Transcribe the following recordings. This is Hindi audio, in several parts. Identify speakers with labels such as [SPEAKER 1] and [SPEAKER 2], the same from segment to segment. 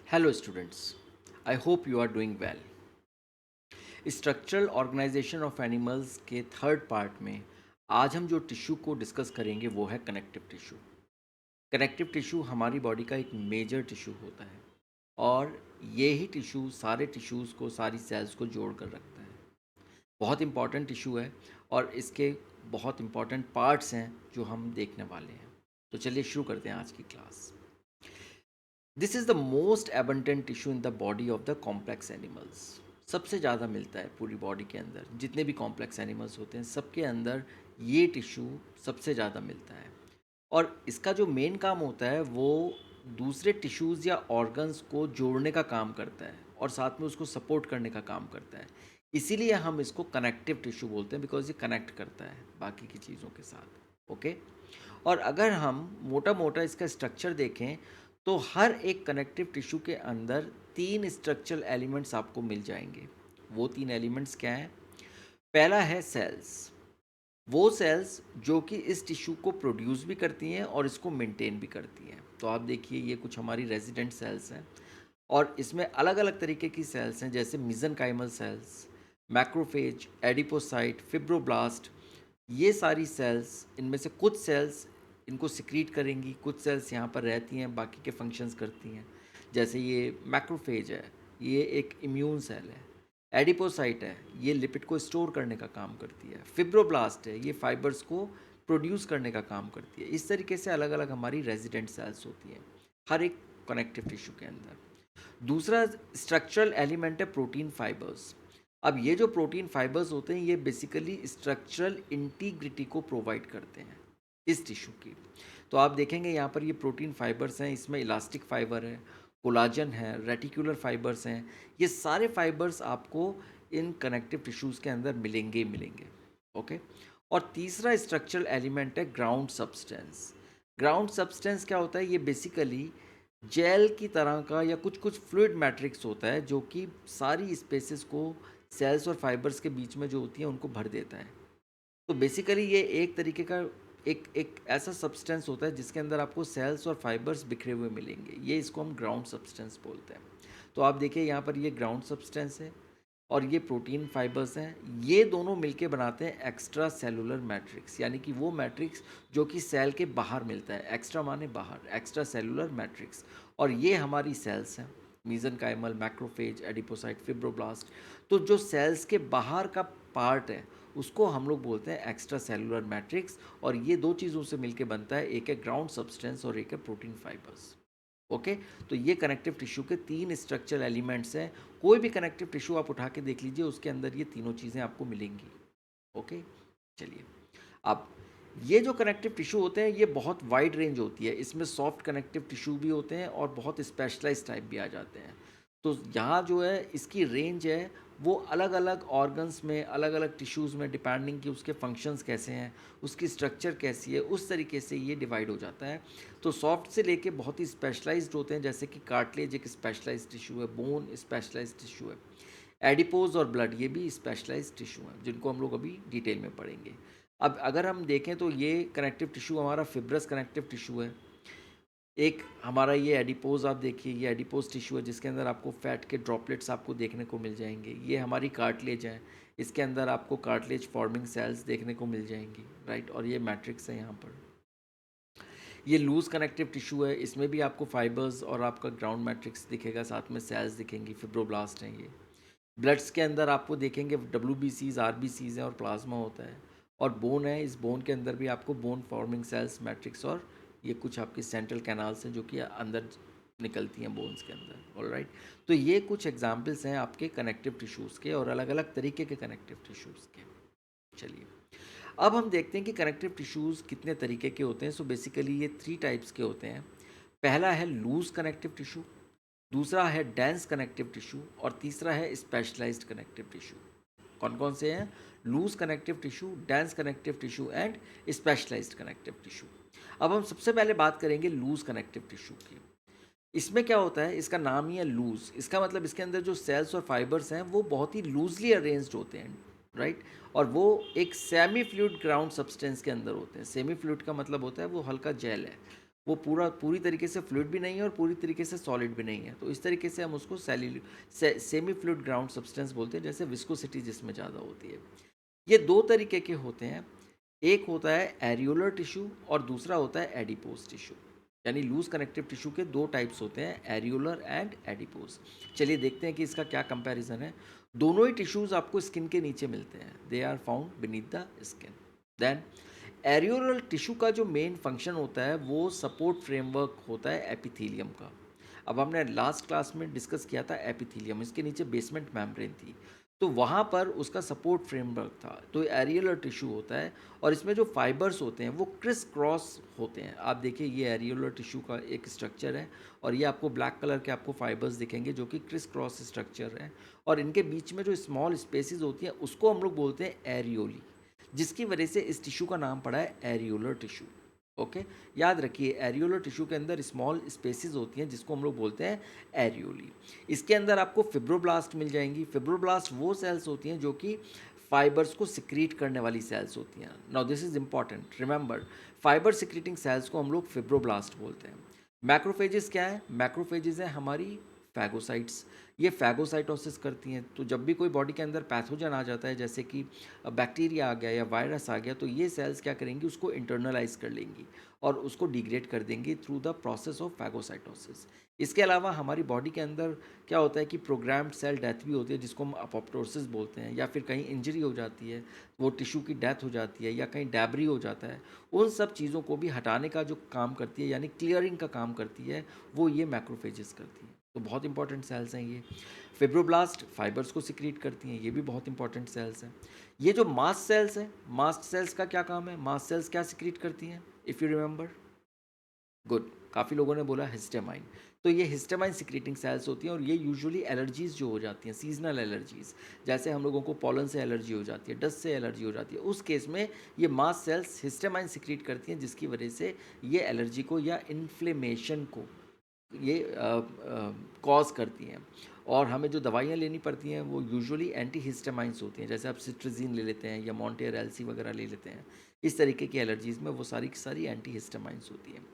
[SPEAKER 1] Hello students, I hope you are doing well. Structural organisation of animals के थर्ड पार्ट में आज हम जो टिश्यू को डिस्कस करेंगे वो है कनेक्टिव टिश्यू। कनेक्टिव टिश्यू हमारी बॉडी का एक मेजर टिश्यू होता है और ये ही टिश्यू सारे टिश्यूज़ को, सारी सेल्स को जोड़ कर रखता है। बहुत इंपॉर्टेंट टिश्यू है और इसके बहुत इंपॉर्टेंट पार्ट्स हैं जो हम देखने वाले हैं। तो चलिए शुरू करते हैं आज की class. This is the most abundant tissue in the body of the complex animals. सबसे ज़्यादा मिलता है पूरी बॉडी के अंदर, जितने भी कॉम्प्लेक्स एनिमल्स होते हैं सबके अंदर ये टिश्यू सबसे ज़्यादा मिलता है। और इसका जो मेन काम होता है वो दूसरे टिश्यूज़ या ऑर्गन्स को जोड़ने का काम करता है और साथ में उसको सपोर्ट करने का काम करता है। इसीलिए हम इसको कनेक्टिव टिश्यू बोलते हैं, बिकॉज ये कनेक्ट करता है बाकी की चीज़ों के साथ। ओके। और अगर हम मोटा मोटा इसका स्ट्रक्चर देखें तो हर एक कनेक्टिव टिश्यू के अंदर 3 स्ट्रक्चरल एलिमेंट्स आपको मिल जाएंगे। वो 3 एलिमेंट्स क्या हैं? पहला है सेल्स। वो सेल्स जो कि इस टिश्यू को प्रोड्यूस भी करती हैं और इसको मेंटेन भी करती हैं। तो आप देखिए ये कुछ हमारी रेजिडेंट सेल्स हैं और इसमें अलग अलग तरीके की सेल्स हैं, जैसे मिजनकाइमल सेल्स, मैक्रोफेज, एडिपोसाइट, फिब्रोब्लास्ट। ये सारी सेल्स, इनमें से कुछ सेल्स इनको सिक्रीट करेंगी, कुछ सेल्स यहाँ पर रहती हैं, बाकी के फंक्शंस करती हैं। जैसे ये मैक्रोफेज है, ये एक इम्यून सेल है। एडिपोसाइट है, ये लिपिड को स्टोर करने का काम करती है। फिब्रोब्लास्ट है, ये फाइबर्स को प्रोड्यूस करने का काम करती है। इस तरीके से अलग अलग हमारी रेजिडेंट सेल्स होती हैं हर एक कनेक्टिव टिश्यू के अंदर। दूसरा स्ट्रक्चरल एलिमेंट है प्रोटीन फाइबर्स। अब ये जो प्रोटीन फाइबर्स होते हैं ये बेसिकली स्ट्रक्चरल इंटीग्रिटी को प्रोवाइड करते हैं इस टिश्यू की। तो आप देखेंगे यहाँ पर ये प्रोटीन फाइबर्स हैं, इसमें इलास्टिक फाइबर है, कोलाजन है, रेटिकुलर फाइबर्स हैं। ये सारे फाइबर्स आपको इन कनेक्टिव टिश्यूज़ के अंदर मिलेंगे ही मिलेंगे। ओके। और तीसरा स्ट्रक्चरल एलिमेंट है ग्राउंड सब्सटेंस। ग्राउंड सब्सटेंस क्या होता है? ये बेसिकली जेल की तरह का या कुछ कुछ फ्लूइड मैट्रिक्स होता है जो कि सारी स्पेसेस को सेल्स और फाइबर्स के बीच में जो होती हैं उनको भर देता है। तो बेसिकली ये एक तरीके का एक एक ऐसा सब्सटेंस होता है जिसके अंदर आपको सेल्स और फाइबर्स बिखरे हुए मिलेंगे। ये इसको हम ग्राउंड सब्सटेंस बोलते हैं। तो आप देखिए यहाँ पर ये ग्राउंड सब्सटेंस है और ये प्रोटीन फाइबर्स हैं। ये दोनों मिलके बनाते हैं एक्स्ट्रा सेलुलर मैट्रिक्स, यानी कि वो मैट्रिक्स जो कि सेल के बाहर मिलता है। एक्स्ट्रा माने बाहर, एक्स्ट्रा सेलुलर मैट्रिक्स। और ये हमारी सेल्स हैं, मीजनकाइमल, मैक्रोफेज, एडिपोसाइट, फिब्रोब्लास्ट। तो जो सेल्स के बाहर का पार्ट है उसको हम लोग बोलते हैं एक्स्ट्रा सेलुलर मैट्रिक्स। और ये दो चीज़ों से मिलके बनता है, एक है ग्राउंड सब्सटेंस और एक है प्रोटीन फाइबर्स। ओके। तो ये कनेक्टिव टिश्यू के 3 स्ट्रक्चरल एलिमेंट्स हैं। कोई भी कनेक्टिव टिश्यू आप उठा के देख लीजिए, उसके अंदर ये तीनों चीज़ें आपको मिलेंगी। ओके। चलिए, अब ये जो कनेक्टिव टिश्यू होते हैं ये बहुत वाइड रेंज होती है। इसमें सॉफ्ट कनेक्टिव टिश्यू भी होते हैं और बहुत स्पेशलाइज टाइप भी आ जाते हैं। तो यहाँ जो है इसकी रेंज है वो अलग अलग ऑर्गन्स में, अलग अलग टिश्यूज़ में, डिपेंडिंग कि उसके फंक्शंस कैसे हैं, उसकी स्ट्रक्चर कैसी है, उस तरीके से ये डिवाइड हो जाता है। तो सॉफ्ट से लेके बहुत ही स्पेशलाइज्ड होते हैं, जैसे कि कार्टिलेज एक स्पेशलाइज्ड टिश्यू है, बोन स्पेशलाइज्ड टिश्यू है, एडिपोज और ब्लड ये भी स्पेशलाइज्ड टिश्यू हैं जिनको हम लोग अभी डिटेल में पढ़ेंगे। अब अगर हम देखें तो ये कनेक्टिव टिश्यू हमारा फिब्रस कनेक्टिव टिश्यू है। एक हमारा ये एडिपोज, आप देखिए ये एडिपोज टिश्यू है जिसके अंदर आपको फैट के ड्रॉपलेट्स आपको देखने को मिल जाएंगे। ये हमारी कार्टिलेज है, इसके अंदर आपको कार्टिलेज फॉर्मिंग सेल्स देखने को मिल जाएंगी, राइट। और ये मैट्रिक्स है यहाँ पर। ये लूज कनेक्टिव टिश्यू है, इसमें भी आपको फाइबर्स और आपका ग्राउंड मैट्रिक्स दिखेगा, साथ में सेल्स दिखेंगी, फिब्रोब्लास्ट हैं ये। ब्लड्स के अंदर आपको देखेंगे WBCs, RBCs हैं और प्लाज्मा होता है। और बोन है, इस बोन के अंदर भी आपको बोन फॉर्मिंग सेल्स, मैट्रिक्स और ये कुछ आपकी सेंट्रल कैनाल्स हैं जो कि अंदर निकलती हैं बोन्स के अंदर। ऑलराइट। तो ये कुछ एग्जांपल्स हैं आपके कनेक्टिव टिश्यूज़ के और अलग अलग तरीके के कनेक्टिव टिश्यूज़ के। चलिए, अब हम देखते हैं कि कनेक्टिव टिश्यूज़ कितने तरीके के होते हैं। सो बेसिकली ये 3 टाइप्स के होते हैं। पहला है लूज कनेक्टिव टिश्यू, दूसरा है डेंस कनेक्टिव टिश्यू और तीसरा है स्पेशलाइज्ड कनेक्टिव टिश्यू। कौन कौन से हैं? Loose connective tissue, dense connective tissue and specialised connective tissue. अब हम सबसे पहले बात करेंगे लूज कनेक्टिव टिश्यू की। इसमें क्या होता है, इसका नाम ही है लूज। इसका मतलब इसके अंदर जो सेल्स और फाइबर्स हैं वो बहुत ही लूजली अरेंज्ड होते हैं, राइट। और वो एक सेमी फ्लूइड ग्राउंड सब्सटेंस के अंदर होते हैं। सेमी फ्लूइड का मतलब होता है वो हल्का जेल है, वो पूरी तरीके से फ्लूइड भी नहीं है और पूरी तरीके से सॉलिड भी नहीं है। तो इस तरीके से हम उसको सेमी फ्लूइड ग्राउंड सब्सटेंस बोलते हैं, जैसे विस्कोसिटी जिसमें ज़्यादा होती है। ये दो तरीके के होते हैं, एक होता है एरियोलर टिश्यू और दूसरा होता है एडिपोज टिश्यू। यानी लूज कनेक्टिव टिश्यू के दो टाइप्स होते हैं, एरियोलर एंड एडिपोज। चलिए देखते हैं कि इसका क्या कंपैरिजन है। दोनों ही टिश्यूज आपको स्किन के नीचे मिलते हैं, they are found beneath the skin. Then areolar tissue का जो मेन फंक्शन होता है वो सपोर्ट फ्रेमवर्क होता है एपिथेलियम का। अब हमने लास्ट क्लास में डिस्कस किया था एपिथेलियम, इसके नीचे बेसमेंट मेम्ब्रेन थी, तो वहाँ पर उसका सपोर्ट फ्रेमवर्क था। तो एरियोलर टिश्यू होता है और इसमें जो फाइबर्स होते हैं वो क्रिस क्रॉस होते हैं। आप देखिए ये एरियोलर टिश्यू का एक स्ट्रक्चर है और ये आपको ब्लैक कलर के आपको फाइबर्स दिखेंगे जो कि क्रिस क्रॉस स्ट्रक्चर है, और इनके बीच में जो स्मॉल स्पेसिस होती हैं उसको हम लोग बोलते हैं एरियोली, जिसकी वजह से इस टिश्यू का नाम पड़ा है एरियोलर टिश्यू। ओके, याद रखिए एरियोलर टिश्यू के अंदर स्मॉल स्पेसिस होती हैं जिसको हम लोग बोलते हैं एरियोली। इसके अंदर आपको फिब्रोब्लास्ट मिल जाएंगी। फिब्रोब्लास्ट वो सेल्स होती हैं जो कि फाइबर्स को सिक्रीट करने वाली सेल्स होती हैं। Now this is important, remember fibre secreting cells को हम लोग फिब्रोब्लास्ट बोलते हैं। मैक्रोफेजेस क्या है? मैक्रोफेजेस है हमारी फैगोसाइट्स। ये फैगोसाइटोसिस करती हैं। तो जब भी कोई बॉडी के अंदर पैथोजन आ जाता है, जैसे कि बैक्टीरिया आ गया या वायरस आ गया, तो ये सेल्स क्या करेंगी, उसको इंटरनलाइज कर लेंगी और उसको डिग्रेड कर देंगी through the process of phagocytosis. इसके अलावा हमारी बॉडी के अंदर क्या होता है कि प्रोग्राम्ड सेल डेथ भी होती है जिसको हम अपोप्टोसिस बोलते हैं, या फिर कहीं इंजरी हो जाती है, वो टिश्यू की डेथ हो जाती है, या कहीं डैबरी हो जाता है, उन सब चीज़ों को भी हटाने का जो काम करती है, यानी क्लियरिंग का काम करती है, वो ये मैक्रोफेजेस करती है। तो बहुत इंपॉर्टेंट सेल्स हैं ये। फिब्रोब्लास्ट फाइबर्स को सिक्रीट करती हैं, ये भी बहुत इंपॉर्टेंट सेल्स हैं। ये जो मास्ट सेल्स हैं, मास्ट सेल्स का क्या काम है? मास्ट सेल्स क्या सिक्रीट करती हैं इफ़ यू रिमेंबर? गुड, काफ़ी लोगों ने बोला हिस्टामाइन। तो ये हिस्टामाइन सिक्रीटिंग सेल्स होती हैं और ये यूजुअली एलर्जीज़ जो हो जाती हैं, सीजनल एलर्जीज़, जैसे हम लोगों को पॉलन से एलर्जी हो जाती है, डस्ट से एलर्जी हो जाती है, उस केस में ये मास्ट सेल्स हिस्टामाइन सिक्रीट करती हैं, जिसकी वजह से ये एलर्जी को या इन्फ्लेमेशन को ये कॉज करती हैं। और हमें जो दवाइयाँ लेनी पड़ती हैं वो यूजुअली एंटी हिस्टामाइंस होती हैं, जैसे आप सिट्रजिन ले लेते हैं या मॉन्टेयर एलसी वगैरह ले लेते हैं। इस तरीके की एलर्जीज़ में वो सारी की सारी एंटी हिस्टामाइंस होती हैं।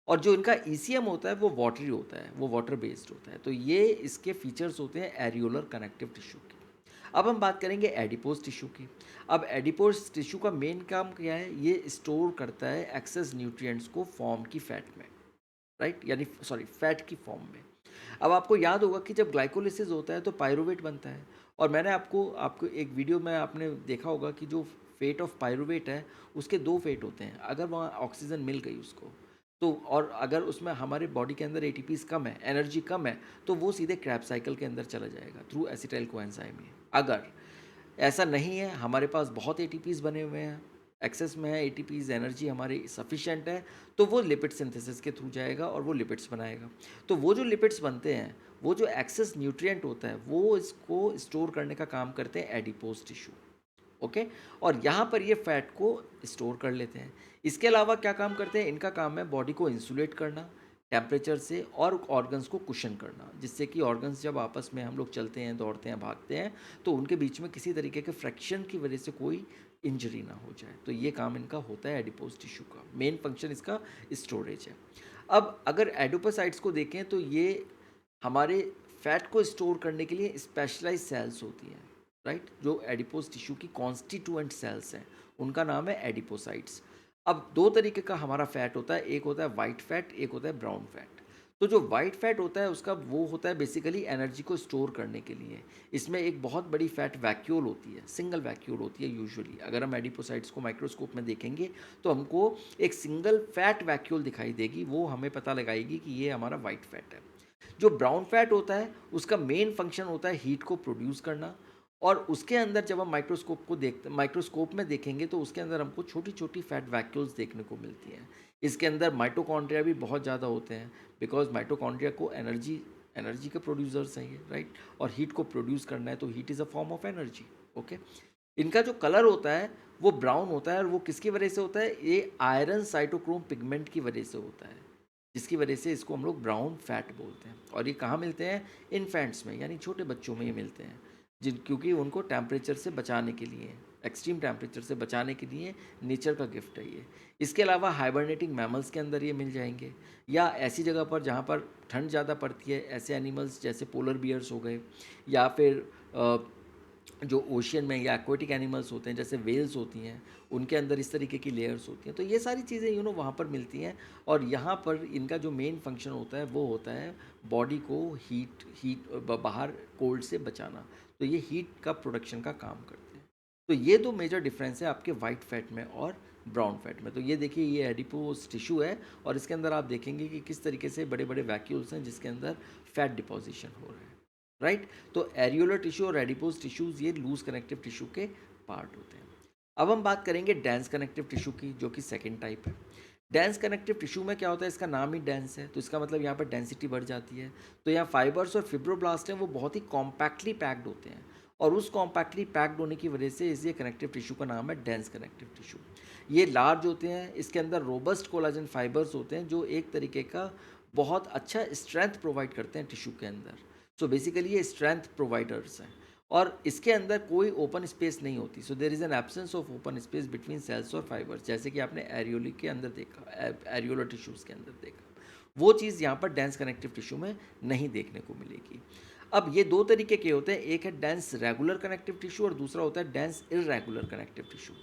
[SPEAKER 1] और जो इनका ईसीएम होता है वो वाटरी होता है, वो वाटर बेस्ड होता है। तो ये इसके फीचर्स होते हैं एरियोलर कनेक्टिव टिश्यू के। अब हम बात करेंगे एडिपोज टिश्यू की। अब एडिपोज टिश्यू का मेन काम क्या है? ये स्टोर करता है एक्सेस न्यूट्रिएंट्स को फॉर्म की फैट में, राइट, यानी सॉरी फैट की फॉर्म में। अब आपको याद होगा कि जब ग्लाइकोलिसिस होता है तो पायरुवेट बनता है, और मैंने आपको आपको एक वीडियो में आपने देखा होगा कि जो फेट ऑफ पायरुवेट है उसके दो फेट होते हैं। अगर वहाँ ऑक्सीजन मिल गई उसको तो, और अगर उसमें हमारे बॉडी के अंदर एटीपीज कम है, एनर्जी कम है, तो वो सीधे क्रैब साइकिल के अंदर चला जाएगा थ्रू एसिटाइल कोएंजाइम। अगर ऐसा नहीं है, हमारे पास बहुत एटीपीज बने हुए हैं, एक्सेस में है एटीपीज, एनर्जी हमारी सफिशेंट है, तो वो लिपिड सिंथेसिस के थ्रू जाएगा और वो लिपिड्स बनाएगा। तो वो जो लिपिड्स बनते हैं, वो जो एक्सेस न्यूट्रिएंट होता है, वो इसको स्टोर करने का काम करते हैं एडिपोज टिश्यू। ओके, और यहाँ पर ये फैट को स्टोर कर लेते हैं। इसके अलावा क्या काम करते हैं? इनका काम है बॉडी को इंसुलेट करना टेम्परेचर से और ऑर्गन्स को कुशन करना, जिससे कि ऑर्गन्स जब आपस में हम लोग चलते हैं, दौड़ते हैं, भागते हैं, तो उनके बीच में किसी तरीके के फ्रैक्शन की वजह से कोई इंजरी ना हो जाए। तो ये काम इनका होता है एडिपोज टिश्यू का। मेन फंक्शन इसका स्टोरेज है। अब अगर एडिपोसाइट्स को देखें तो ये हमारे फैट को स्टोर करने के लिए स्पेशलाइज सेल्स होती हैं, राइट। जो एडिपोज टिश्यू की कॉन्स्टिट्यूएंट सेल्स हैं उनका नाम है एडिपोसाइट्स। अब दो तरीके का हमारा फैट होता है, एक होता है वाइट फैट, एक होता है ब्राउन फैट। तो जो वाइट फैट होता है उसका वो होता है बेसिकली एनर्जी को स्टोर करने के लिए। इसमें एक बहुत बड़ी फैट वैक्यूल होती है, सिंगल वैक्यूल होती है यूजुअली। अगर हम एडिपोसाइट्स को माइक्रोस्कोप में देखेंगे तो हमको एक सिंगल फैट वैक्यूल दिखाई देगी, वो हमें पता लगाएगी कि ये हमारा वाइट फैट है। जो ब्राउन फैट होता है उसका मेन फंक्शन होता है हीट को प्रोड्यूस करना, और उसके अंदर जब हम माइक्रोस्कोप में देखेंगे तो उसके अंदर हमको छोटी छोटी फैट वैक्यूल्स देखने को मिलती हैं। इसके अंदर माइटोकॉन्ड्रिया भी बहुत ज़्यादा होते हैं, बिकॉज माइटोकॉन्ड्रिया को एनर्जी के प्रोड्यूसर्स हैं ये, राइट। और हीट को प्रोड्यूस करना है तो heat is a form of energy. Okay, इनका जो कलर होता है वो ब्राउन होता है, और वो किसकी वजह से होता है? ये आयरन साइटोक्रोम पिगमेंट की वजह से होता है, जिसकी वजह से इसको हम लोग ब्राउन फैट बोलते हैं। और ये कहाँ मिलते हैं? इन्फेंट्स में, यानी छोटे बच्चों में ये मिलते हैं, जिन क्योंकि उनको टेम्परेचर से बचाने के लिए एक्सट्रीम टेम्परेचर से बचाने के लिए नेचर का गिफ्ट है ये। इसके अलावा हाइबरनेटिंग मैमल्स के अंदर ये मिल जाएंगे, या ऐसी जगह पर जहाँ पर ठंड ज़्यादा पड़ती है, ऐसे एनिमल्स जैसे पोलर बियर्स हो गए, या फिर जो ओशियन में या एक्वेटिक एनिमल्स होते हैं जैसे वेल्स होती हैं, उनके अंदर इस तरीके की लेयर्स होती हैं। तो ये सारी चीज़ें वहाँ पर मिलती हैं, और यहाँ पर इनका जो मेन फंक्शन होता है वो होता है बॉडी को बाहर कोल्ड से बचाना। तो ये हीट का प्रोडक्शन का काम करते हैं। तो ये दो मेजर डिफरेंस है आपके वाइट फैट में और ब्राउन फैट में। तो ये देखिए, ये एडिपोज टिश्यू है, और इसके अंदर आप देखेंगे कि किस तरीके से बड़े बड़े वैक्यूल्स हैं जिसके अंदर फैट डिपोजिशन हो रहा है, राइट। तो एरियोलर टिश्यू और एडिपोज टिश्यूज ये लूज कनेक्टिव टिश्यू के पार्ट होते हैं। अब हम बात करेंगे डेंस कनेक्टिव टिश्यू की, जो कि सेकेंड टाइप है। डेंस कनेक्टिव टिश्यू में क्या होता है, इसका नाम ही डेंस है, तो इसका मतलब यहाँ पर डेंसिटी बढ़ जाती है। तो यहाँ फाइबर्स और फिब्रोब्लास्ट हैं वो बहुत ही कॉम्पैक्टली पैक्ड होते हैं, और उस कॉम्पैक्टली पैक्ड होने की वजह से इसलिए कनेक्टिव टिश्यू का नाम है डेंस कनेक्टिव टिश्यू। ये लार्ज होते हैं, इसके अंदर रोबस्ट कोलाजन फाइबर्स होते हैं जो एक तरीके का बहुत अच्छा स्ट्रेंथ प्रोवाइड करते हैं टिश्यू के अंदर। सो बेसिकली ये स्ट्रेंथ प्रोवाइडर्स हैं, और इसके अंदर कोई ओपन स्पेस नहीं होती। So there is an absence of open space between cells और फाइबर्स, जैसे कि आपने एरियोली के अंदर देखा, एरियोलर टिश्यूज़ के अंदर देखा। वो चीज़ यहाँ पर डेंस कनेक्टिव टिश्यू में नहीं देखने को मिलेगी। अब ये दो तरीके के होते हैं, एक है डेंस रेगुलर कनेक्टिव टिश्यू और दूसरा होता है डेंस इरेगुलर कनेक्टिव टिश्यू।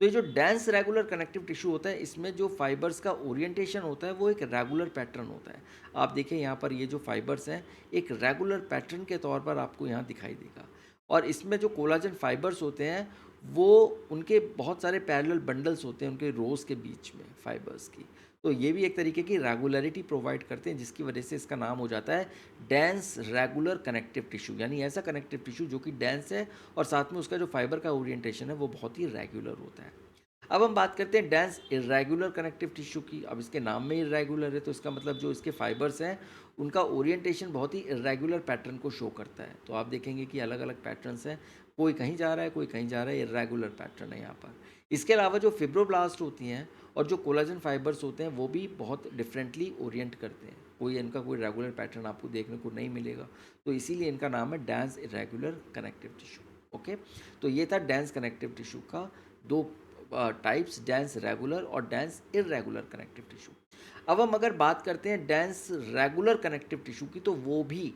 [SPEAKER 1] तो ये जो डेंस रेगुलर कनेक्टिव टिश्यू होता है, इसमें जो फाइबर्स का ओरिएंटेशन होता है वो एक रेगुलर पैटर्न होता है। आप देखिए यहाँ पर ये जो फाइबर्स हैं एक रेगुलर पैटर्न के तौर पर आपको यहाँ दिखाई देगा, और इसमें जो कोलाजन फाइबर्स होते हैं वो उनके बहुत सारे पैरेलल बंडल्स होते हैं उनके रोज़ के बीच में फाइबर्स की। तो ये भी एक तरीके की रेगुलरिटी प्रोवाइड करते हैं, जिसकी वजह से इसका नाम हो जाता है डेंस रेगुलर कनेक्टिव टिश्यू, यानी ऐसा कनेक्टिव टिश्यू जो कि डेंस है और साथ में उसका जो फाइबर का ओरिएंटेशन है वो बहुत ही रेगुलर होता है। अब हम बात करते हैं डेंस इरेगुलर कनेक्टिव टिश्यू की। अब इसके नाम में इरेगुलर है, तो इसका मतलब जो इसके फाइबर्स हैं उनका ओरिएंटेशन बहुत ही इरेगुलर पैटर्न को शो करता है। तो आप देखेंगे कि अलग अलग पैटर्न्स हैं, कोई कहीं जा रहा है कोई कहीं जा रहा है, इरेगुलर पैटर्न है यहाँ पर। इसके अलावा जो फिब्रोब्लास्ट होती हैं और जो कोलाजन फाइबर्स होते हैं वो भी बहुत डिफरेंटली ओरिएंट करते हैं, कोई इनका कोई रेगुलर पैटर्न आपको देखने को नहीं मिलेगा। तो इसीलिए इनका नाम है dense irregular connective tissue. Okay, तो ये था डेंस कनेक्टिव टिश्यू का दो टाइप्स, डेंस रेगुलर और डेंस इरेगुलर कनेक्टिव टिश्यू। अब हम अगर बात करते हैं डेंस रेगुलर कनेक्टिव टिश्यू की, तो वो भी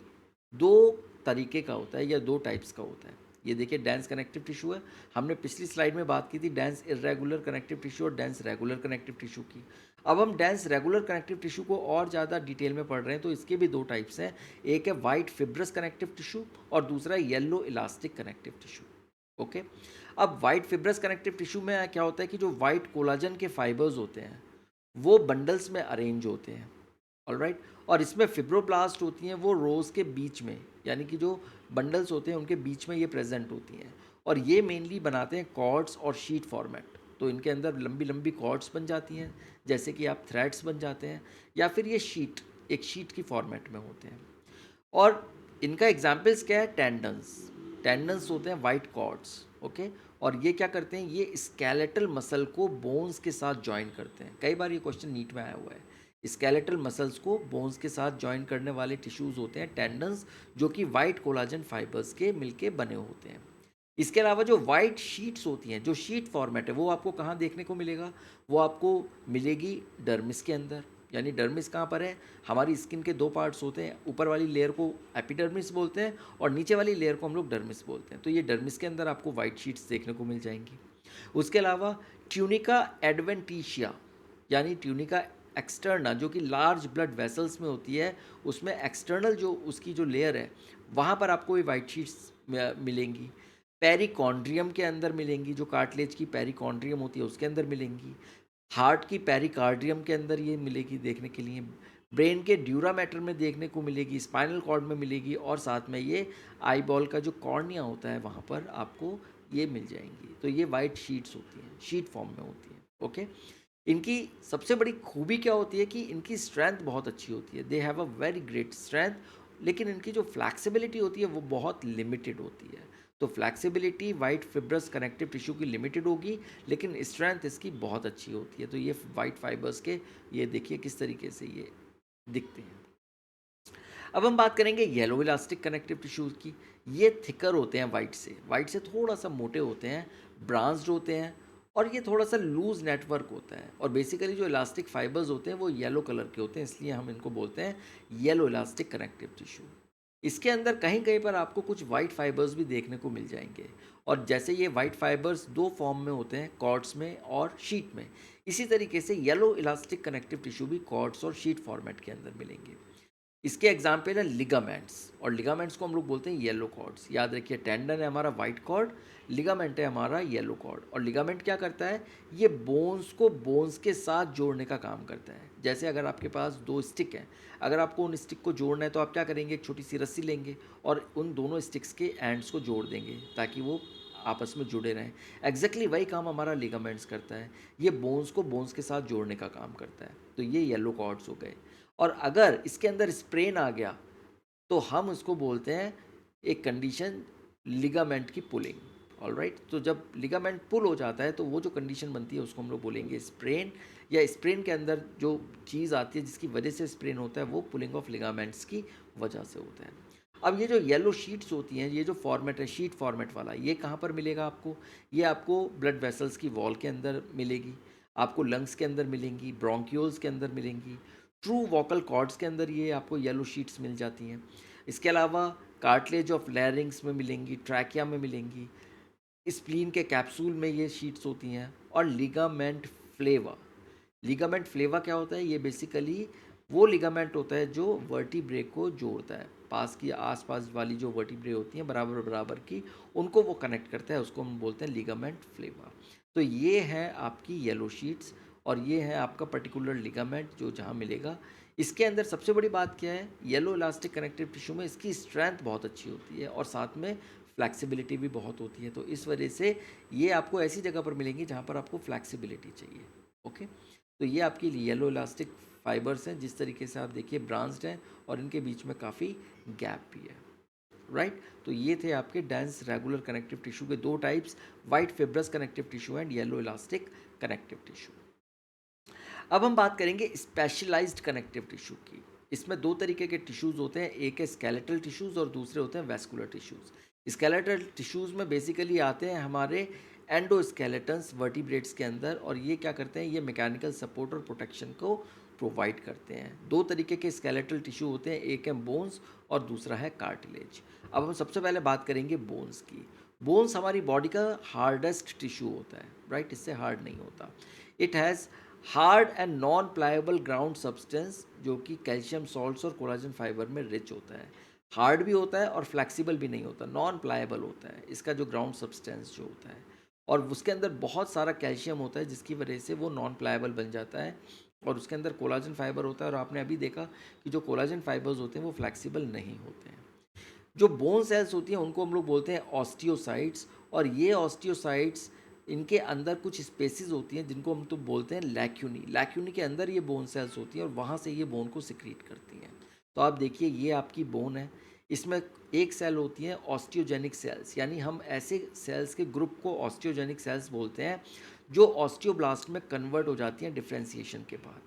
[SPEAKER 1] दो तरीके का होता है या दो टाइप्स का होता है। ये देखिए डेंस कनेक्टिव टिश्यू है, हमने पिछली स्लाइड में बात की थी डेंस इरेगुलर कनेक्टिव टिश्यू और डेंस रेगुलर कनेक्टिव टिश्यू की। अब हम डेंस रेगुलर कनेक्टिव टिश्यू को और ज़्यादा डिटेल में पढ़ रहे हैं, तो इसके भी दो टाइप्स हैं, एक है वाइट फिब्रस कनेक्टिव टिश्यू और दूसरा है yellow elastic connective tissue. Okay, अब वाइट फिब्रस कनेक्टिव टिश्यू में क्या होता है कि जो वाइट कोलाजन के फाइबर्स होते हैं वो बंडल्स में अरेंज होते हैं, ऑलराइट। और इसमें फिब्रोब्लास्ट होती हैं वो रोज़ के बीच में, यानी कि जो बंडल्स होते हैं उनके बीच में ये प्रेजेंट होती हैं, और ये मेनली बनाते हैं कॉर्ड्स और शीट फॉर्मेट। तो इनके अंदर लंबी लंबी कॉर्ड्स बन जाती हैं, जैसे कि आप थ्रेड्स बन जाते हैं, या फिर ये एक शीट की फॉर्मेट में होते हैं। और इनका एग्जाम्पल्स क्या है, टेंडन्स। टेंडन्स होते हैं वाइट कॉर्ड्स, ओके। और ये क्या करते हैं, ये स्केलेटल मसल को बोन्स के साथ ज्वाइन करते हैं। कई बार ये क्वेश्चन नीट में आया हुआ है, स्केलेटल मसल्स को बोन्स के साथ ज्वाइन करने वाले टिश्यूज़ होते हैं टेंडन्स, जो कि वाइट कोलाजन फाइबर्स के मिलके बने होते हैं। इसके अलावा जो वाइट शीट्स होती हैं, जो शीट फॉर्मेट है, वो आपको कहाँ देखने को मिलेगा, वो आपको मिलेगी डर्मिस के अंदर। यानी डर्मिस कहाँ पर है, हमारी स्किन के दो पार्ट्स होते हैं, ऊपर वाली लेयर को एपिडर्मिस बोलते हैं और नीचे वाली लेयर को हम लोग डर्मिस बोलते हैं। तो ये डर्मिस के अंदर आपको वाइट शीट्स देखने को मिल जाएंगी। उसके अलावा ट्यूनिका एडवेंटिशिया, यानी ट्यूनिका एक्सटर्ना, जो कि लार्ज ब्लड वेसल्स में होती है, उसमें एक्सटर्नल जो उसकी जो लेयर है वहाँ पर आपको ये वाइट शीट्स मिलेंगी। पेरिकॉन्ड्रियम के अंदर मिलेंगी, जो कार्टिलेज की पेरिकॉन्ड्रियम होती है उसके अंदर मिलेंगी। हार्ट की पेरिकार्डियम के अंदर ये मिलेगी देखने के लिए। ब्रेन के ड्यूरा मैटर में देखने को मिलेगी, स्पाइनल कॉर्ड में मिलेगी, और साथ में ये आई बॉल का जो कॉर्निया होता है वहाँ पर आपको ये मिल जाएंगी। तो ये वाइट शीट्स होती हैं, शीट फॉर्म में होती हैं, ओके। इनकी सबसे बड़ी खूबी क्या होती है कि इनकी स्ट्रेंथ बहुत अच्छी होती है, they have a very great strength. लेकिन इनकी जो फ्लैक्सिबिलिटी होती है वो बहुत लिमिटेड होती है। तो flexibility white fibrous connective tissue की लिमिटेड होगी, लेकिन स्ट्रेंथ इसकी बहुत अच्छी होती है। तो ये वाइट फाइबर्स के ये देखिए किस तरीके से ये दिखते हैं। अब हम बात करेंगे येलो इलास्टिक कनेक्टिव टिश्यूज़ की। ये थिकर होते हैं वाइट से थोड़ा सा मोटे होते हैं, ब्रांच्ड होते हैं और ये थोड़ा सा लूज नेटवर्क होता है। और बेसिकली जो इलास्टिक फाइबर्स होते हैं वो येलो कलर के होते हैं, इसलिए हम इनको बोलते हैं येलो इलास्टिक कनेक्टिव टिश्यू। इसके अंदर कहीं कहीं पर आपको कुछ वाइट फाइबर्स भी देखने को मिल जाएंगे। और जैसे ये वाइट फाइबर्स दो फॉर्म में होते हैं, कॉर्ड्स में और शीट में, इसी तरीके से येलो इलास्टिक कनेक्टिव टिश्यू भी कॉर्ड्स और शीट फॉर्मेट के अंदर मिलेंगे। इसके एग्जाम्पल है लिगामेंट्स, और लिगामेंट्स को हम लोग बोलते हैं येलो कॉर्ड्स। याद रखिए, टेंडन है हमारा वाइट कॉर्ड, लिगामेंट है हमारा येलो कॉर्ड। और लिगामेंट क्या करता है, ये बोन्स को बोन्स के साथ जोड़ने का काम करता है। जैसे अगर आपके पास दो स्टिक हैं, अगर आपको उन स्टिक को जोड़ना है तो आप क्या करेंगे, एक छोटी सी रस्सी लेंगे और उन दोनों स्टिक्स के एंड्स को जोड़ देंगे ताकि वो आपस में जुड़े रहें। एग्जैक्टली वही काम हमारा लिगामेंट्स करता है, ये बोन्स को बोन्स के साथ जोड़ने का काम करता है। तो ये येलो कॉर्ड्स हो गए। और अगर इसके अंदर स्प्रेन आ गया तो हम उसको बोलते हैं एक कंडीशन, लिगामेंट की पुलिंग। ऑलराइट, तो जब लिगामेंट पुल हो जाता है तो वो जो कंडीशन बनती है उसको हम लोग बोलेंगे स्प्रेन, या स्प्रेन के अंदर जो चीज़ आती है जिसकी वजह से स्प्रेन होता है वो पुलिंग ऑफ लिगामेंट्स की वजह से होता है। अब ये जो येलो शीट्स होती हैं, ये जो फॉर्मेट है शीट फॉर्मेट वाला, ये कहाँ पर मिलेगा आपको, ये आपको ब्लड वेसल्स की वॉल के अंदर मिलेगी, आपको लंग्स के अंदर मिलेंगी, ब्रोंक्यूल्स के अंदर मिलेंगी, ट्रू वोकल कॉर्ड्स के अंदर ये आपको येलो शीट्स मिल जाती हैं। इसके अलावा कार्टिलेज ऑफ लैरिंग्स में मिलेंगी, ट्रैकिया में मिलेंगी, स्प्लीन के कैप्सूल में ये शीट्स होती हैं। और लिगामेंट फ्लेवा, लिगामेंट फ्लेवा क्या होता है, ये बेसिकली वो लिगामेंट होता है जो वर्टिब्रे को जोड़ता है, पास की आसपास वाली जो वर्टिब्रे होती हैं बराबर बराबर की, उनको वो कनेक्ट करता है, उसको हम बोलते हैं लिगामेंट फ्लेवा। तो ये है आपकी येलो शीट्स और ये है आपका पर्टिकुलर लिगामेंट जो जहाँ मिलेगा। इसके अंदर सबसे बड़ी बात क्या है, येलो इलास्टिक कनेक्टिव टिश्यू में इसकी स्ट्रेंथ बहुत अच्छी होती है और साथ में फ्लैक्सिबिलिटी भी बहुत होती है। तो इस वजह से ये आपको ऐसी जगह पर मिलेंगी जहाँ पर आपको फ्लैक्सिबिलिटी चाहिए। ओके, तो ये आपकी येलो इलास्टिक फाइबर्स हैं, जिस तरीके से आप देखिए ब्रांच्ड हैं और इनके बीच में काफ़ी गैप भी है। राइट, तो ये थे आपके डेंस रेगुलर कनेक्टिव टिश्यू के दो types, white fibrous connective tissue and yellow elastic connective tissue. अब हम बात करेंगे स्पेशलाइज्ड कनेक्टिव टिश्यू की। इसमें दो तरीके के टिश्यूज़ होते हैं, एक है स्केलेटल टिश्यूज़ और दूसरे होते हैं वैस्कुलर टिश्यूज़। स्केलेटल टिश्यूज़ में बेसिकली आते हैं हमारे एंडोस्केलेटन्स वर्टिब्रेट्स के अंदर, और ये क्या करते हैं, ये मैकेनिकल सपोर्ट और प्रोटेक्शन को प्रोवाइड करते हैं। दो तरीके के स्केलेटल टिश्यू होते हैं, एक है बोन्स और दूसरा है कार्टिलेज। अब हम सबसे पहले बात करेंगे बोन्स की। बोन्स हमारी बॉडी का हार्डेस्ट टिश्यू होता है, राइट, इससे हार्ड नहीं होता। It has hard and non pliable ground substance, जो कि कैल्शियम सॉल्ट्स और कोलाजन फाइबर में रिच होता है। हार्ड भी होता है और फ्लेक्सिबल भी नहीं होता, नॉन प्लायबल होता है इसका जो ग्राउंड सब्सटेंस जो होता है। और उसके अंदर बहुत सारा कैल्शियम होता है जिसकी वजह से वो नॉन प्लायबल बन जाता है। और उसके अंदर कोलाजन फाइबर होता है, और आपने अभी देखा कि जो कोलाजन फाइबर्स होते हैं वो फ्लेक्सिबल नहीं होते हैं। जो बोन सेल्स होती हैं उनको हम लोग बोलते हैं ऑस्टियोसाइट्स, और ये ऑस्टियोसाइट्स, इनके अंदर कुछ स्पेसिस होती हैं जिनको हम तो बोलते हैं लैक्यूनी। लैक्यूनी के अंदर ये बोन सेल्स होती हैं और वहाँ से ये बोन को सिक्रीट करती हैं। तो आप देखिए ये आपकी बोन है, इसमें एक सेल होती है ऑस्टियोजेनिक सेल्स, यानी हम ऐसे सेल्स के ग्रुप को ऑस्टियोजेनिक सेल्स बोलते हैं जो ऑस्टियोब्लास्ट में कन्वर्ट हो जाती हैं डिफ्रेंसिएशन के बाद।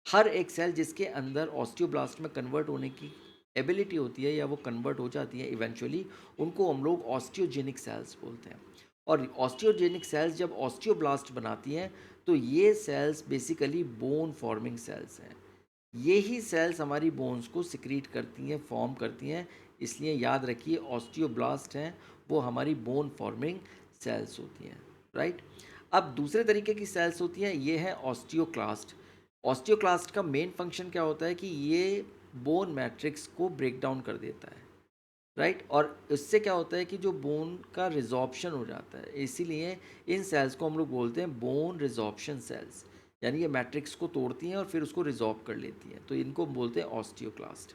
[SPEAKER 1] हर एक सेल जिसके अंदर ऑस्टियोब्लास्ट में कन्वर्ट होने की एबिलिटी होती है या वो कन्वर्ट हो जाती है इवेंचुअली, उनको हम लोग ऑस्टियोजेनिक सेल्स बोलते हैं। और ऑस्टियोजेनिक सेल्स जब ऑस्टियोब्लास्ट बनाती हैं तो ये sales basically bone forming sales हैं। ये ही सेल्स हमारी बोन्स को सिक्रीट करती हैं, फॉर्म करती हैं, इसलिए याद रखिए ऑस्टियोब्लास्ट हैं वो हमारी बोन फॉर्मिंग सेल्स होती हैं। राइट, अब दूसरे तरीके की सेल्स होती हैं, ये है ऑस्टियोक्लास्ट। ऑस्टियोक्लास्ट का मेन फंक्शन क्या होता है कि ये बोन मैट्रिक्स को ब्रेक डाउन कर देता है। राइट, और इससे क्या होता है कि जो बोन का रिजॉर्प्शन हो जाता है, इसीलिए इन सेल्स को हम लोग बोलते हैं बोन रिजॉर्प्शन सेल्स, यानी ये मैट्रिक्स को तोड़ती हैं और फिर उसको रिजॉर्व कर लेती हैं, तो इनको हम बोलते हैं ऑस्टियोक्लास्ट।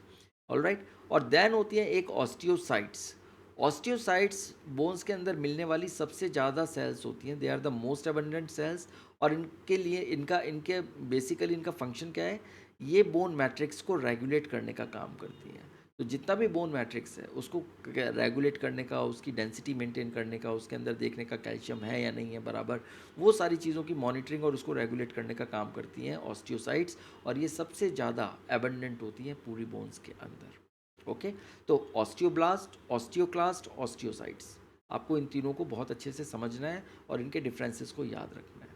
[SPEAKER 1] ऑलराइट, और देन होती है एक ऑस्टियोसाइट्स। ऑस्टियोसाइट्स बोन्स के अंदर मिलने वाली सबसे ज़्यादा सेल्स होती हैं, they are the most abundant cells. और इनके लिए इनके बेसिकली इनका फंक्शन क्या है, ये बोन मैट्रिक्स को रेगुलेट करने का काम करती हैं। तो जितना भी बोन मैट्रिक्स है उसको रेगुलेट करने का, उसकी डेंसिटी मेंटेन करने का, उसके अंदर देखने का कैल्शियम है या नहीं है बराबर, वो सारी चीज़ों की मॉनिटरिंग और उसको रेगुलेट करने का काम करती हैं ऑस्टियोसाइट्स, और ये सबसे ज़्यादा एबंडेंट होती हैं पूरी बोन्स के अंदर। ओके, तो ऑस्टियोब्लास्ट, ऑस्टियोक्लास्ट, ऑस्टियोसाइट्स, आपको इन तीनों को बहुत अच्छे से समझना है और इनके डिफरेंसेस को याद रखना है।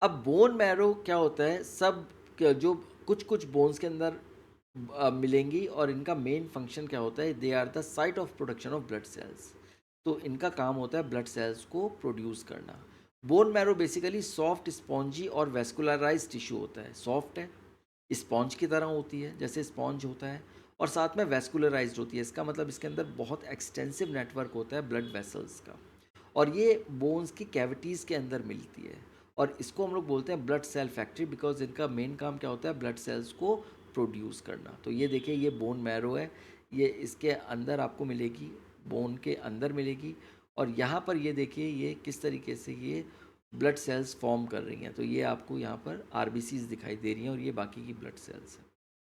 [SPEAKER 1] अब बोन मैरो क्या होता है, सब जो कुछ कुछ बोन्स के अंदर मिलेंगी और इनका मेन फंक्शन क्या होता है, they are the site of production of blood cells. तो इनका काम होता है ब्लड सेल्स को प्रोड्यूस करना। Bone marrow basically soft, spongy और वेस्कुलराइज टिश्यू होता है। सॉफ्ट है, स्पॉन्ज की तरह होती है, जैसे स्पॉन्ज होता है, और साथ में वेस्कुलराइज्ड होती है। इसका मतलब इसके अंदर बहुत एक्सटेंसिव नेटवर्क होता है ब्लड वेसल्स का, और ये बोन्स की कैविटीज़ के अंदर मिलती है। और इसको हम लोग बोलते हैं ब्लड सेल फैक्ट्री, बिकॉज इनका मेन काम क्या होता है, ब्लड सेल्स को प्रोड्यूस करना। तो ये देखिए, ये बोन मैरो है, ये इसके अंदर आपको मिलेगी, बोन के अंदर मिलेगी। और यहाँ पर ये देखिए, ये किस तरीके से ये ब्लड सेल्स फॉर्म कर रही हैं। तो ये आपको यहाँ पर आरबीसीज दिखाई दे रही हैं और ये बाकी की ब्लड सेल्स हैं।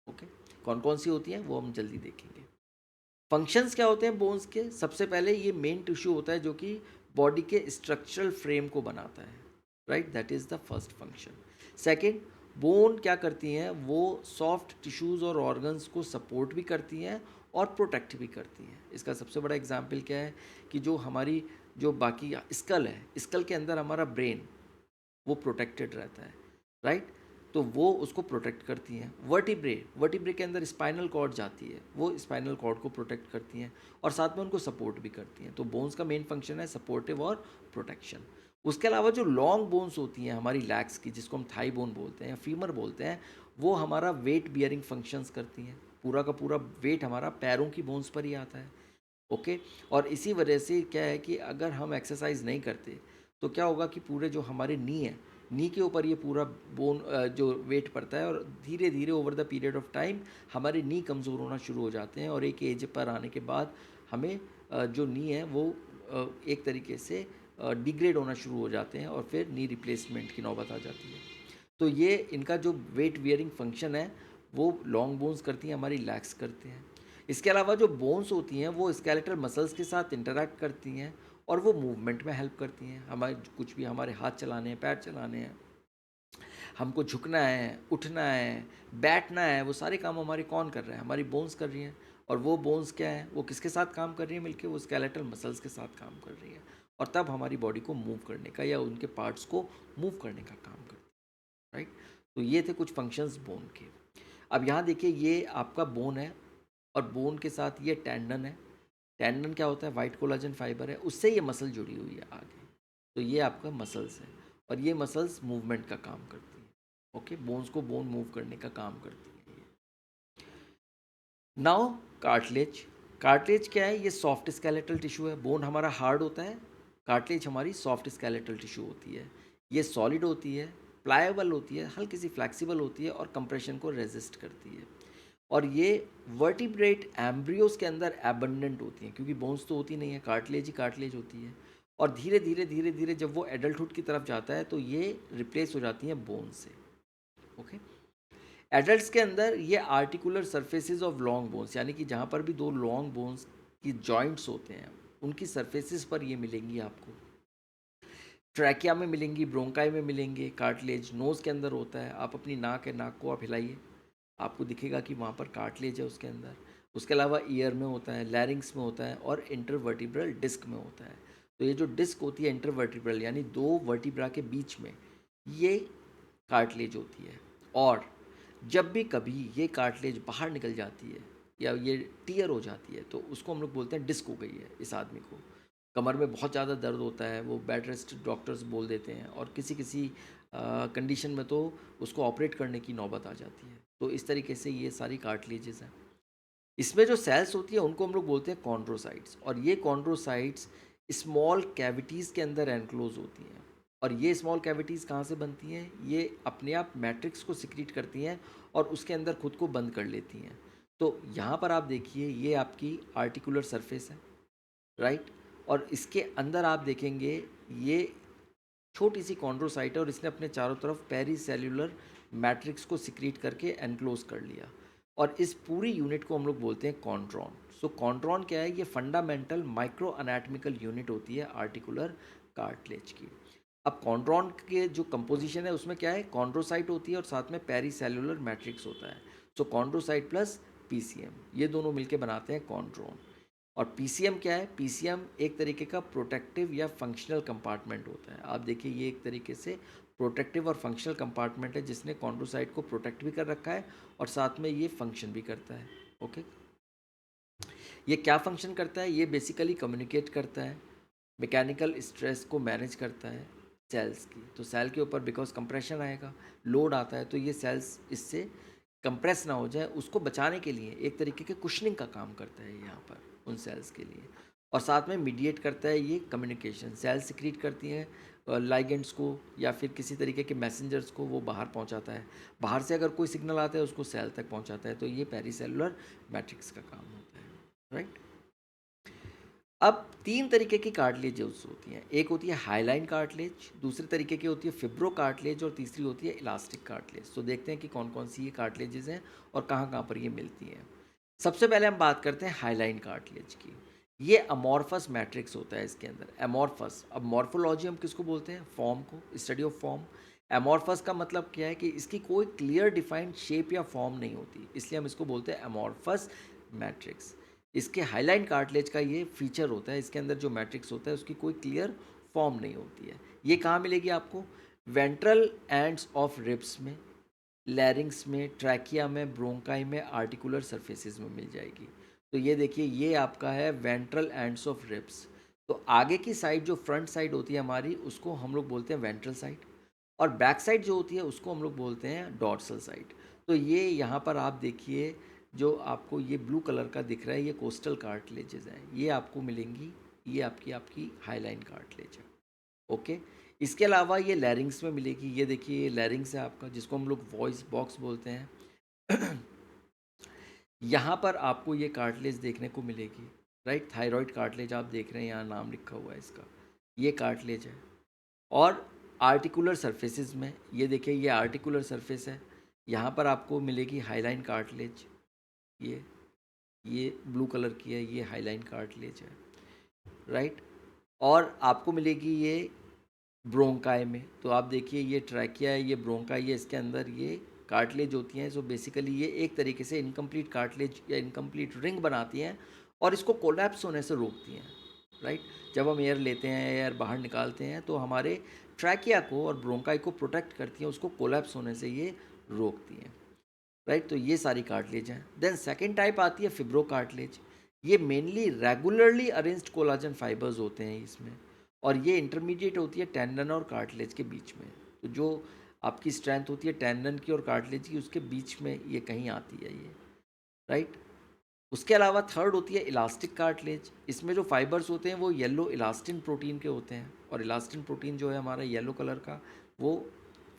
[SPEAKER 1] ओके, कौन कौन सी होती हैं वो हम जल्दी देखेंगे। फंक्शंस क्या होते हैं बोन्स के, सबसे पहले ये मेन टिश्यू होता है जो कि बॉडी के स्ट्रक्चरल फ्रेम को बनाता है, right, that is the first function. Second, bone क्या करती हैं, वो सॉफ्ट टिश्यूज़ और ऑर्गन्स को सपोर्ट भी करती हैं और प्रोटेक्ट भी करती हैं। इसका सबसे बड़ा एग्जाम्पल क्या है कि जो हमारी जो बाकी स्कल है, स्कल के अंदर हमारा ब्रेन वो प्रोटेक्टेड रहता है, राइट, तो वो उसको प्रोटेक्ट करती हैं। वर्टिब्रे के अंदर स्पाइनल कॉर्ड जाती है, वो स्पाइनल कॉर्ड को प्रोटेक्ट करती हैं और साथ में उनको सपोर्ट भी करती हैं। तो बोन्स का मेन फंक्शन है सपोर्टिव और प्रोटेक्शन। उसके अलावा जो लॉन्ग बोन्स होती हैं हमारी लैग्स की, जिसको हम थाई बोन बोलते हैं या फीमर बोलते हैं, वो हमारा वेट बियरिंग फंक्शंस करती हैं। पूरा का पूरा वेट हमारा पैरों की बोन्स पर ही आता है। ओके, और इसी वजह से क्या है कि अगर हम एक्सरसाइज नहीं करते तो क्या होगा कि पूरे जो हमारे नी है, नी के ऊपर ये पूरा बोन जो वेट पड़ता है, और धीरे धीरे over the period of time हमारे नी कमज़ोर होना शुरू हो जाते हैं, और एक एज पर आने के बाद हमें जो नी है वो एक तरीके से डिग्रेड होना शुरू हो जाते हैं और फिर नी रिप्लेसमेंट की नौबत आ जाती है। तो ये इनका जो वेट बियरिंग फंक्शन है वो लॉन्ग बोन्स करती हैं, हमारी लैग्स करते हैं। इसके अलावा जो बोन्स होती हैं वो स्केलेटल मसल्स के साथ इंटरेक्ट करती हैं और वो मूवमेंट में हेल्प करती हैं। हमारे कुछ भी, हमारे हाथ चलाने हैं, पैर चलाने हैं, हमको झुकना है, उठना है, बैठना है, वो सारे काम हमारे कौन कर रहे हैं, हमारी बोन्स कर रही हैं। और वो बोन्स क्या है, वो किसके साथ काम कर रही है मिलके, वो स्केलेटल मसल्स के साथ काम कर रही है, और तब हमारी बॉडी को मूव करने का या उनके पार्ट्स को मूव करने का काम करती है, राइट। तो ये थे कुछ फंक्शंस बोन के। अब यहाँ देखिए, ये आपका बोन है और बोन के साथ ये टेंडन है। टेंडन क्या होता है, वाइट कोलाजन फाइबर है, उससे ये मसल जुड़ी हुई है आगे। तो ये आपका मसल्स है और ये मसल्स मूवमेंट का काम करती है। ओके, बोन्स को बोन मूव करने का काम करती है ये। Now cartilage. कार्टिलेज क्या है, ये सॉफ्ट स्केलेटल टिश्यू है। बोन हमारा हार्ड होता है, कार्टिलेज हमारी सॉफ्ट स्केलेटल टिश्यू होती है। ये सॉलिड होती है, प्लाएबल होती है, हल्की सी फ्लैक्सिबल होती है और कंप्रेशन को रेजिस्ट करती है। और ये वर्टिब्रेट एम्ब्रियोज के अंदर एबंडेंट होती हैं, क्योंकि बोन्स तो होती नहीं है, कार्टिलेज ही कार्टिलेज होती है। और धीरे धीरे धीरे धीरे जब वो एडल्टहुड की तरफ जाता है तो ये रिप्लेस हो जाती हैं बोन से। ओके, एडल्ट्स के अंदर ये articular surfaces of long bones, यानी कि जहाँ पर भी दो लॉन्ग बोन्स की जॉइंट्स होते हैं उनकी सरफेसेस पर ये मिलेंगी आपको। ट्रैकिया में मिलेंगी, ब्रोंकाई में मिलेंगे कार्टिलेज। नोज़ के अंदर होता है, आप अपनी नाक है, नाक को आप हिलाइए, आपको दिखेगा कि वहाँ पर कार्टिलेज है उसके अंदर। उसके अलावा ईयर में होता है, लैरिंग्स में होता है और इंटरवर्टिब्रल डिस्क में होता है। तो ये जो डिस्क होती है इंटरवर्टिब्रल, यानी दो वर्टिब्रा के बीच में, ये कार्टिलेज होती है। और जब भी कभी ये कार्टिलेज बाहर निकल जाती है या ये टीयर हो जाती है तो उसको हम लोग बोलते हैं डिस्क हो गई है इस आदमी को। कमर में बहुत ज़्यादा दर्द होता है, वो बेड रेस्ट डॉक्टर्स बोल देते हैं, और किसी किसी कंडीशन में तो उसको ऑपरेट करने की नौबत आ जाती है। तो इस तरीके से ये सारी कार्टिलेजेस हैं। इसमें जो सेल्स होती है उनको हम लोग बोलते हैं कॉन्ड्रोसाइट्स, और ये कॉन्ड्रोसाइट्स स्मॉल कैविटीज़ के अंदर एनक्लोज होती हैं। और ये स्मॉल कैविटीज़ कहाँ से बनती हैं, ये अपने आप मैट्रिक्स को सिक्रीट करती हैं और उसके अंदर खुद को बंद कर लेती हैं। तो यहाँ पर आप देखिए, ये आपकी आर्टिकुलर सरफेस है, राइट, और इसके अंदर आप देखेंगे ये छोटी सी कॉन्ड्रोसाइट है और इसने अपने चारों तरफ पेरीसेल्युलर मैट्रिक्स को सिक्रीट करके एनक्लोज कर लिया, और इस पूरी यूनिट को हम लोग बोलते हैं कॉन्ड्रॉन। सो कॉन्ड्रॉन क्या है, ये फंडामेंटल माइक्रो अनैटमिकल यूनिट होती है आर्टिकुलर कार्टिलेज की। अब कॉन्ड्रॉन के जो कंपोजिशन है उसमें क्या है, कॉन्ड्रोसाइट होती है और साथ में पेरीसेल्युलर मैट्रिक्स होता है। सो कॉन्ड्रोसाइट प्लस पीसीएम, ये दोनों मिलके बनाते हैं कॉन्ड्रोन। और पीसीएम क्या है? पीसीएम एक तरीके का प्रोटेक्टिव या फंक्शनल कंपार्टमेंट होता है। आप देखिए ये एक तरीके से प्रोटेक्टिव और फंक्शनल कंपार्टमेंट है जिसने कॉन्ड्रोसाइट को प्रोटेक्ट भी कर रखा है और साथ में ये फंक्शन भी करता है। ओके, ये क्या फंक्शन करता है? ये बेसिकली कम्युनिकेट करता है, मैकेनिकल स्ट्रेस को मैनेज करता है सेल्स की। तो सेल के ऊपर बिकॉज कंप्रेशन आएगा, लोड आता है, तो ये सेल्स इससे कंप्रेस ना हो जाए उसको बचाने के लिए एक तरीके के कुशनिंग का काम करता है यहाँ पर उन सेल्स के लिए। और साथ में मीडिएट करता है ये कम्युनिकेशन, सेल सिक्रीट करती हैं लाइगेंड्स को या फिर किसी तरीके के मैसेंजर्स को, वो बाहर पहुँचाता है। बाहर से अगर कोई सिग्नल आता है उसको सेल तक पहुँचाता है। तो ये पेरीसेलुलर मैट्रिक्स का काम होता है, राइट। अब तीन तरीके की कार्टिलेजेस होती हैं। एक होती है हाइलाइन कार्टिलेज, दूसरे तरीके की होती है फिब्रो कार्टिलेज और तीसरी होती है इलास्टिक कार्टिलेज। तो देखते हैं कि कौन कौन सी ये कार्टिलेजेस हैं और कहाँ कहाँ पर ये मिलती हैं। सबसे पहले हम बात करते हैं हाइलाइन कार्टिलेज की। ये अमॉर्फस मैट्रिक्स होता है इसके अंदर, अमॉर्फस। अब मॉर्फोलॉजी हम किसको बोलते हैं? फॉर्म को, स्टडी ऑफ फॉर्म। अमॉर्फस का मतलब क्या है कि इसकी कोई क्लियर डिफाइंड शेप या फॉर्म नहीं होती, इसलिए हम इसको बोलते हैं अमॉर्फस मैट्रिक्स। इसके हाइलाइन कार्टिलेज का ये फीचर होता है, इसके अंदर जो मैट्रिक्स होता है उसकी कोई क्लियर फॉर्म नहीं होती है। ये कहाँ मिलेगी आपको? वेंट्रल एंड्स ऑफ रिब्स में, लैरिंग्स में, ट्रैकिया में, ब्रोंकाई में, आर्टिकुलर सरफेसेस में मिल जाएगी। तो ये देखिए ये आपका है वेंट्रल एंड्स ऑफ रिब्स। तो आगे की साइड जो फ्रंट साइड होती है हमारी उसको हम लोग बोलते हैं वेंट्रल साइड, और बैक साइड जो होती है उसको हम लोग बोलते हैं डॉर्सल साइड। तो ये यहाँ पर आप देखिए जो आपको ये ब्लू कलर का दिख रहा है ये कोस्टल कार्टिलेजेस हैं, ये आपको मिलेंगी, ये आपकी आपकी हाईलाइन कार्टिलेज है। ओके, इसके अलावा ये लैरिंग्स में मिलेगी। ये देखिए ये लैरिंग्स है आपका जिसको हम लोग वॉइस बॉक्स बोलते हैं। यहाँ पर आपको ये कार्टिलेज देखने को मिलेगी, राइट। थायराइड कार्टिलेज आप देख रहे हैं, यहाँ नाम लिखा हुआ है इसका, ये कार्टिलेज है। और आर्टिकुलर सरफेसेस में ये देखिए ये आर्टिकुलर सरफेस है, यहाँ पर आपको मिलेगी हाईलाइन कार्टिलेज। ये ब्लू कलर की है, ये हाईलाइन कार्टिलेज है, राइट। और आपको मिलेगी ये ब्रोंकाई में। तो आप देखिए ये ट्रैकिया है, ये ब्रोंकाई है, इसके अंदर ये कार्टिलेज होती हैं। सो बेसिकली ये एक तरीके से इनकम्प्लीट कार्टिलेज या इनकम्प्लीट रिंग बनाती हैं और इसको कोलैप्स होने से रोकती हैं, राइट। जब हम एयर लेते हैं, एयर बाहर निकालते हैं तो हमारे ट्रैकिया को और ब्रोंकाई को प्रोटेक्ट करती हैं, उसको कोलैप्स होने से ये रोकती हैं, राइट। तो ये सारी कार्टिलेज हैं। देन सेकेंड टाइप आती है फिब्रो कार्टिलेज। ये mainly regularly arranged collagen fibres होते हैं इसमें, और ये इंटरमीडिएट होती है टेंडन और कार्टिलेज के बीच में। तो जो आपकी स्ट्रेंथ होती है टेंडन की और कार्टिलेज की उसके बीच में ये कहीं आती है ये, राइट। उसके अलावा थर्ड होती है इलास्टिक कार्टिलेज। इसमें जो फाइबर्स होते हैं वो येलो इलास्टिन प्रोटीन के होते हैं, और इलास्टिन प्रोटीन जो है हमारा येलो कलर का वो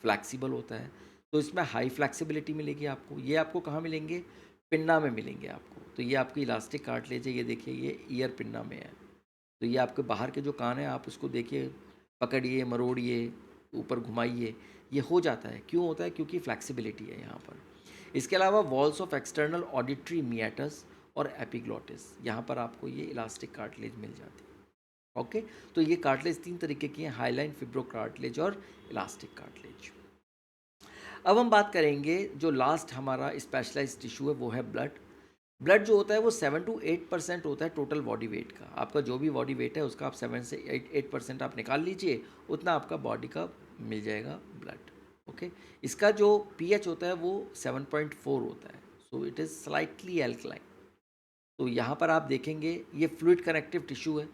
[SPEAKER 1] फ्लैक्सिबल होता है। तो इसमें हाई फ्लैक्सिबिलिटी मिलेगी आपको। ये आपको कहाँ मिलेंगे? पिन्ना में मिलेंगे आपको। तो ये आपकी इलास्टिक कार्टिलेज है, ये देखिए ये ईयर पिन्ना में है। तो ये आपके बाहर के जो कान हैं आप उसको देखिए, पकड़िए, मरोड़िए, ऊपर घुमाइए, ये हो जाता है। क्यों होता है? क्योंकि फ्लैक्सिबिलिटी है यहाँ पर। इसके अलावा वॉल्स ऑफ एक्सटर्नल ऑडिटरी मियाटस और एपिग्लॉटिस, यहाँ पर आपको ये इलास्टिक कार्टिलेज मिल जाती है। ओके, तो ये कार्टिलेज तीन तरीके की हैं, हाईलाइन, फिब्रो कार्टिलेज और इलास्टिक कार्टिलेज। अब हम बात करेंगे जो लास्ट हमारा स्पेशलाइज्ड टिश्यू है वो है ब्लड। ब्लड जो होता है वो 7 to 8% होता है टोटल बॉडी वेट का। आपका जो भी बॉडी वेट है उसका आप 7 से 8% आप निकाल लीजिए, उतना आपका बॉडी का मिल जाएगा ब्लड। ओके, इसका जो पीएच होता है वो 7.4 होता है। So it is slightly alkaline. तो यहाँ पर आप देखेंगे ये फ्लूइड कनेक्टिव टिश्यू है।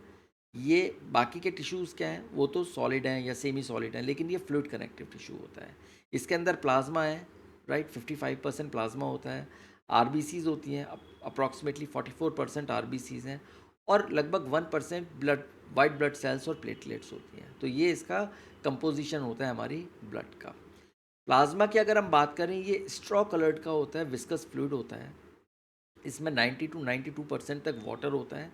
[SPEAKER 1] ये बाकी के टिश्यूज़ क्या हैं? वो तो सॉलिड हैं या सेमी सॉलिड हैं, लेकिन ये फ्लूइड कनेक्टिव टिश्यू होता है। इसके अंदर प्लाज्मा है, राइट। 55% प्लाज्मा होता है। आरबीसीज होती हैं, अप्रॉक्सीमेटली 44% आरबीसीज हैं, और लगभग 1% ब्लड, वाइट ब्लड सेल्स और प्लेटलेट्स होती हैं। तो ये इसका कंपोजिशन होता है हमारी ब्लड का। प्लाज्मा की अगर हम बात करें, ये स्ट्रॉ कलर्ड का होता है, विस्कस फ्लूइड होता है। इसमें 90 to 92% तक वाटर होता है,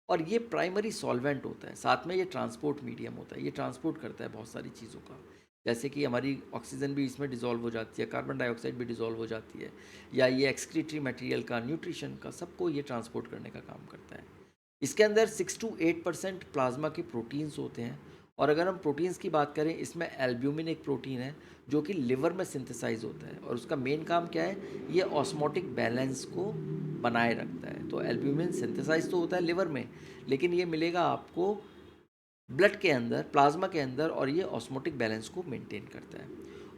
[SPEAKER 1] और ये प्राइमरी सॉल्वेंट होता है। साथ में ये ट्रांसपोर्ट मीडियम होता है, ये ट्रांसपोर्ट करता है बहुत सारी चीज़ों का, जैसे कि हमारी ऑक्सीजन भी इसमें डिज़ोल्व हो जाती है, कार्बन डाइऑक्साइड भी डिज़ोल्व हो जाती है, या ये एक्सक्रीटरी मटेरियल का, न्यूट्रिशन का, सबको ये ट्रांसपोर्ट करने का काम करता है। इसके अंदर 6 to 8% प्लाज्मा के प्रोटीन्स होते हैं, और अगर हम प्रोटीन्स की बात करें, इसमें एल्ब्यूमिन एक प्रोटीन है जो कि लिवर में सिंथेसाइज होता है और उसका मेन काम क्या है, ये ऑस्मोटिक बैलेंस को बनाए रखता है। तो एल्ब्यूमिन सिंथेसाइज तो होता है लिवर में, लेकिन ये मिलेगा आपको ब्लड के अंदर, प्लाज्मा के अंदर, और ये ऑस्मोटिक बैलेंस को मेंटेन करता है।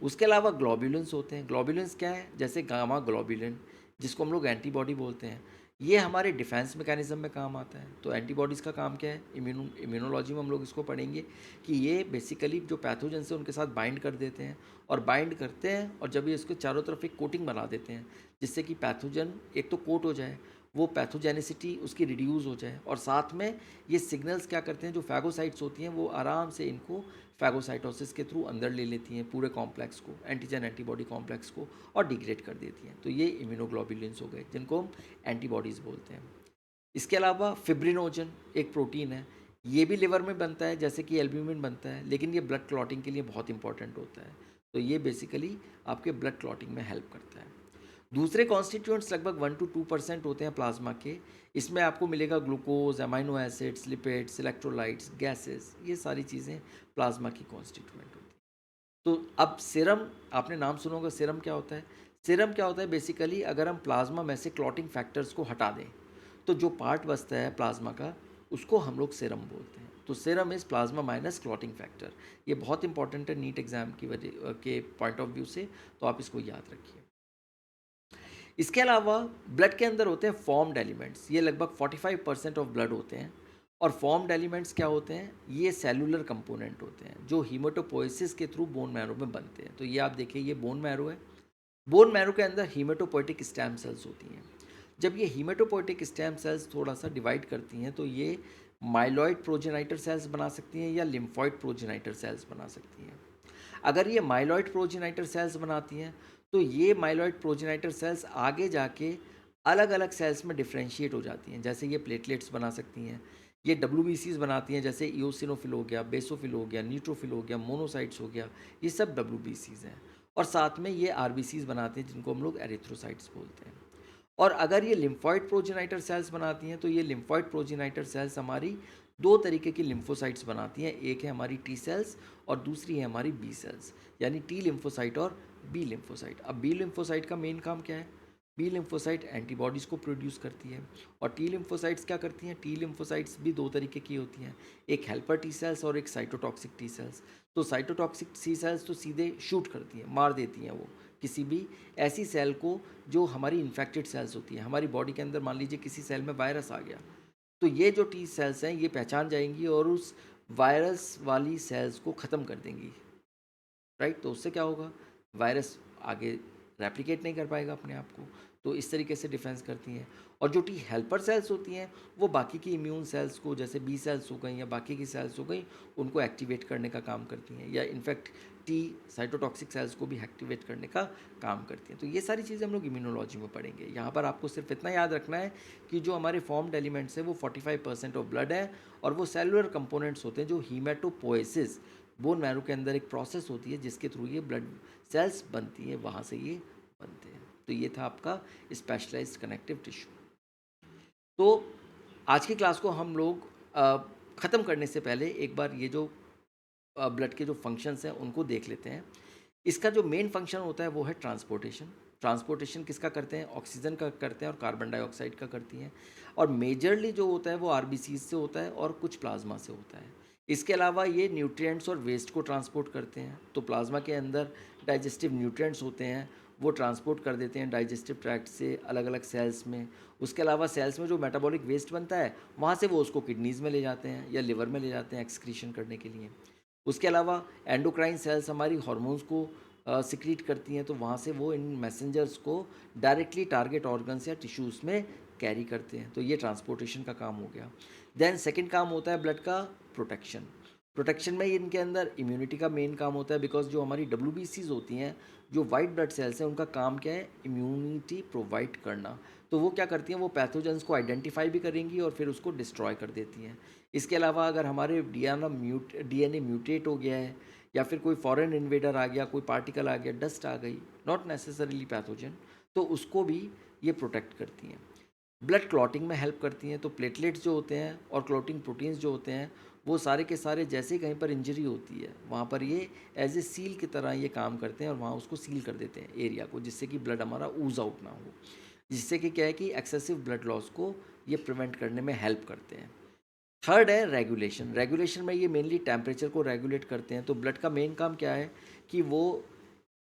[SPEAKER 1] उसके अलावा ग्लोब्यूलिन्स होते हैं। ग्लोब्यूलिन्स क्या है, जैसे गामा ग्लोब्यूलिन जिसको हम लोग एंटीबॉडी बोलते हैं, ये हमारे डिफेंस मैकेनिज्म में काम आता है। तो एंटीबॉडीज़ का काम क्या है, इम्यूनोलॉजी में हम लोग इसको पढ़ेंगे कि ये बेसिकली जो पैथोजन से उनके साथ बाइंड कर देते हैं, और बाइंड करते हैं और जब ये उसके चारों तरफ एक कोटिंग बना देते हैं जिससे कि पैथोजन एक तो कोट हो जाए, वो पैथोजेनिसिटी उसकी रिड्यूस हो जाए, और साथ में ये सिग्नल्स क्या करते हैं, जो फैगोसाइट्स होती हैं वो आराम से इनको फैगोसाइटोसिस के थ्रू अंदर ले लेती हैं पूरे कॉम्प्लेक्स को, एंटीजन एंटीबॉडी कॉम्प्लेक्स को, और डिग्रेड कर देती हैं। तो ये इम्यूनोग्लोबुलिन्स हो गए जिनको हम एंटीबॉडीज़ बोलते हैं। इसके अलावा फिब्रिनोजन एक प्रोटीन है, ये भी लिवर में बनता है जैसे कि एल्ब्यूमिन बनता है, लेकिन ये ब्लड क्लॉटिंग के लिए बहुत इंपॉर्टेंट होता है। तो ये बेसिकली आपके ब्लड क्लॉटिंग में हेल्प करता है। दूसरे कॉन्स्टिट्यूएंट्स लगभग 1 to 2% होते हैं प्लाज्मा के। इसमें आपको मिलेगा glucose, amino acids, lipids, electrolytes, gases, ये सारी चीज़ें प्लाज्मा की कॉन्स्टिट्यूएंट होती हैं। तो अब सीरम, आपने नाम सुना होगा, सीरम क्या होता है? सीरम क्या होता है, बेसिकली अगर हम प्लाज्मा में से क्लॉटिंग फैक्टर्स को हटा दें तो जो पार्ट बचता है प्लाज्मा का, उसको हम लोग सीरम बोलते हैं। तो serum is plasma minus clotting factor. ये बहुत इंपॉर्टेंट है नीट एग्जाम की वजह के पॉइंट ऑफ व्यू से, तो आप इसको याद रखिए। इसके अलावा ब्लड के अंदर होते हैं फॉर्म्ड एलिमेंट्स, ये लगभग 45% ऑफ ब्लड होते हैं। और फॉर्म्ड एलिमेंट्स क्या होते हैं, ये सेलुलर कंपोनेंट होते हैं जो हीमेटोपोइसिस के थ्रू बोन मैरो में बनते हैं। तो ये आप देखिए, ये बोन मैरो है। बोन मैरो के अंदर हीमेटोपोइटिक स्टेम सेल्स होती हैं। जब ये हीमेटोपोइटिक स्टेम सेल्स थोड़ा सा डिवाइड करती हैं तो ये माइलॉइड प्रोजेनाइटर सेल्स बना सकती हैं या लिम्फॉइड प्रोजेनाइटर सेल्स बना सकती हैं। अगर ये माइलॉइड प्रोजेनाइटर सेल्स बनाती हैं तो ये माइलॉइड प्रोजेनाइटर सेल्स आगे जाके अलग अलग सेल्स में डिफ्रेंशिएट हो जाती हैं। जैसे ये प्लेटलेट्स बना सकती हैं, ये WBCs बनाती हैं, जैसे इओसिनोफिल हो गया, बेसोफिल हो गया, न्यूट्रोफिल हो गया, मोनोसाइट्स हो गया, ये सब WBCs हैं। और साथ में ये RBCs बनाते हैं जिनको हम लोग एरिथ्रोसाइट्स बोलते हैं। और अगर ये लिम्फॉइड प्रोजेनाइटर सेल्स बनाती हैं तो ये लिम्फॉइड प्रोजेनाइटर सेल्स हमारी दो तरीके की लिम्फोसाइट्स बनाती हैं। एक है हमारी T सेल्स और दूसरी है हमारी B सेल्स, यानी T लिम्फोसाइट और B लिम्फोसाइट। अब B लिम्फोसाइट का मेन काम क्या है, B लिम्फोसाइट एंटीबॉडीज़ को प्रोड्यूस करती है। और T लिम्फोसाइट्स क्या करती हैं, T लिम्फोसाइट्स भी दो तरीके की होती हैं, एक हेल्पर T सेल्स और एक साइटोटॉक्सिक T सेल्स। तो साइटोटॉक्सिक T सेल्स तो सीधे शूट करती हैं, मार देती हैं वो किसी भी ऐसी सेल को जो हमारी इन्फेक्टेड सेल्स होती है। हमारी बॉडी के अंदर मान लीजिए किसी सेल में वायरस आ गया, तो ये जो T सेल्स हैं ये पहचान जाएंगी और उस वायरस वाली सेल्स को ख़त्म कर देंगी, राइट। तो उससे क्या होगा, वायरस आगे रेप्लिकेट नहीं कर पाएगा अपने आप को। तो इस तरीके से डिफेंस करती हैं। और जो T हेल्पर सेल्स होती हैं वो बाकी की इम्यून सेल्स को, जैसे B सेल्स हो गई या बाकी की सेल्स हो गई, उनको एक्टिवेट करने का काम करती हैं, या इनफैक्ट T साइटोटॉक्सिक सेल्स को भी एक्टिवेट करने का काम करती हैं। तो ये सारी चीज़ें हम लोग इम्यूनोलॉजी में पढ़ेंगे। यहाँ पर आपको सिर्फ इतना याद रखना है कि जो हमारे फॉर्म्ड एलिमेंट्स हैं वो 45% ऑफ ब्लड है, और वो सेलुलर कंपोनेंट्स होते हैं जो हीमेटोपोएसिस, बोन मैरो के अंदर एक प्रोसेस होती है जिसके थ्रू ये ब्लड सेल्स बनती हैं, वहाँ से ये बनते हैं। तो ये था आपका स्पेशलाइज्ड कनेक्टिव टिश्यू। तो आज की क्लास को हम लोग ख़त्म करने से पहले एक बार ये जो ब्लड के जो फंक्शंस हैं उनको देख लेते हैं। इसका जो मेन फंक्शन होता है वो है ट्रांसपोर्टेशन। ट्रांसपोर्टेशन किसका करते हैं, ऑक्सीजन का करते हैं और कार्बन डाइऑक्साइड का करती हैं। और मेजरली जो होता है वो RBCs से होता है और कुछ प्लाज्मा से होता है। इसके अलावा ये न्यूट्रिएंट्स और वेस्ट को ट्रांसपोर्ट करते हैं। तो प्लाज्मा के अंदर डाइजेस्टिव न्यूट्रिएंट्स होते हैं, वो ट्रांसपोर्ट कर देते हैं डाइजेस्टिव ट्रैक्ट से अलग अलग सेल्स में। उसके अलावा सेल्स में जो मेटाबॉलिक वेस्ट बनता है वहाँ से वो उसको किडनीज़ में ले जाते हैं या लिवर में ले जाते हैं एक्सक्रीशन करने के लिए। उसके अलावा एंडोक्राइन सेल्स हमारी हार्मोन्स को सिक्रीट करती हैं, तो वहाँ से वो इन मैसेंजर्स को डायरेक्टली टारगेट ऑर्गन्स या टिश्यूज़ में कैरी करते हैं। तो ये ट्रांसपोर्टेशन का काम हो गया। देन सेकंड काम होता है ब्लड का प्रोटेक्शन। प्रोटेक्शन में इनके अंदर इम्यूनिटी का मेन काम होता है, बिकॉज जो हमारी WBCs होती हैं, जो वाइट ब्लड सेल्स हैं, उनका काम क्या है, इम्यूनिटी प्रोवाइड करना। तो वो क्या करती हैं, वो पैथोजेंस को आइडेंटिफाई भी करेंगी और फिर उसको डिस्ट्रॉय कर देती हैं। इसके अलावा अगर हमारे DNA म्यूटेट हो गया है या फिर कोई फॉरेन इन्वेडर आ गया, कोई पार्टिकल आ गया, डस्ट आ गई, नॉट नेसेसरीली पैथोजन, तो उसको भी ये प्रोटेक्ट करती हैं। ब्लड क्लॉटिंग में हेल्प करती हैं। तो प्लेटलेट्स जो होते हैं और क्लॉटिंग प्रोटीन्स जो होते हैं वो सारे के सारे जैसे कहीं पर इंजरी होती है वहाँ पर ये एज ए सील की तरह ये काम करते हैं और वहाँ उसको सील कर देते हैं एरिया को, जिससे कि ब्लड हमारा ऊज आउट ना हो, जिससे कि क्या है कि एक्सेसिव ब्लड लॉस को ये प्रिवेंट करने में हेल्प करते हैं। थर्ड है रेगुलेशन। रेगुलेशन में ये मेनली टेम्परेचर को रेगुलेट करते हैं। तो ब्लड का मेन काम क्या है कि वो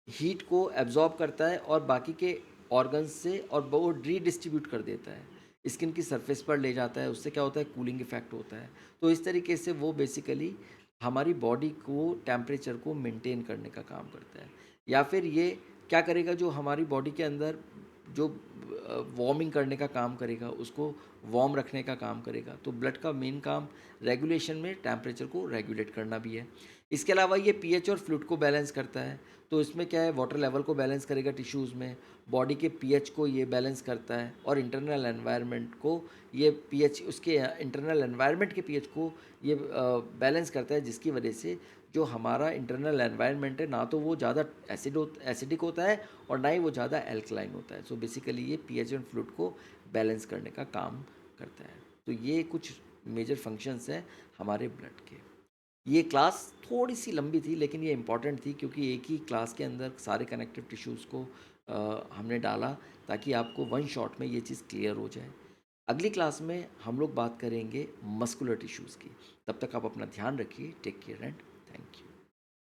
[SPEAKER 1] हीट को एब्जॉर्ब करता है और बाकी के ऑर्गन्स से और वो रीडिस्ट्रीब्यूट कर देता है, स्किन की सरफेस पर ले जाता है, उससे क्या होता है कूलिंग इफेक्ट होता है। तो इस तरीके से वो बेसिकली हमारी बॉडी को टेम्परेचर को मेंटेन करने का काम करता है। या फिर ये क्या करेगा, जो हमारी बॉडी के अंदर जो वार्मिंग करने का काम करेगा, उसको वार्म रखने का काम करेगा। तो ब्लड का मेन काम रेगुलेशन में टेम्परेचर को रेगुलेट करना भी है। इसके अलावा ये पीएच और फ्लूइड को बैलेंस करता है। तो इसमें क्या है, वाटर लेवल को बैलेंस करेगा टिश्यूज़ में, बॉडी के पीएच को ये बैलेंस करता है और इंटरनल एनवायरनमेंट को ये पीएच, उसके इंटरनल एनवायरनमेंट के पीएच को ये बैलेंस करता है, जिसकी वजह से जो हमारा इंटरनल एनवायरनमेंट है ना तो वो ज़्यादा एसिडिक होता है और ना ही वो ज़्यादा एल्कलाइन होता है। सो बेसिकली ये पीएच एंड फ्लूइड को बैलेंस करने का काम करता है। तो ये कुछ मेजर फंक्शंस हैं हमारे ब्लड के। ये क्लास थोड़ी सी लंबी थी लेकिन ये इम्पॉर्टेंट थी, क्योंकि एक ही क्लास के अंदर सारे कनेक्टिव टिश्यूज़ को हमने डाला ताकि आपको वन शॉट में ये चीज़ क्लियर हो जाए। अगली क्लास में हम लोग बात करेंगे मस्कुलर टिश्यूज़ की। तब तक आप अपना ध्यान रखिए। Take care and thank you.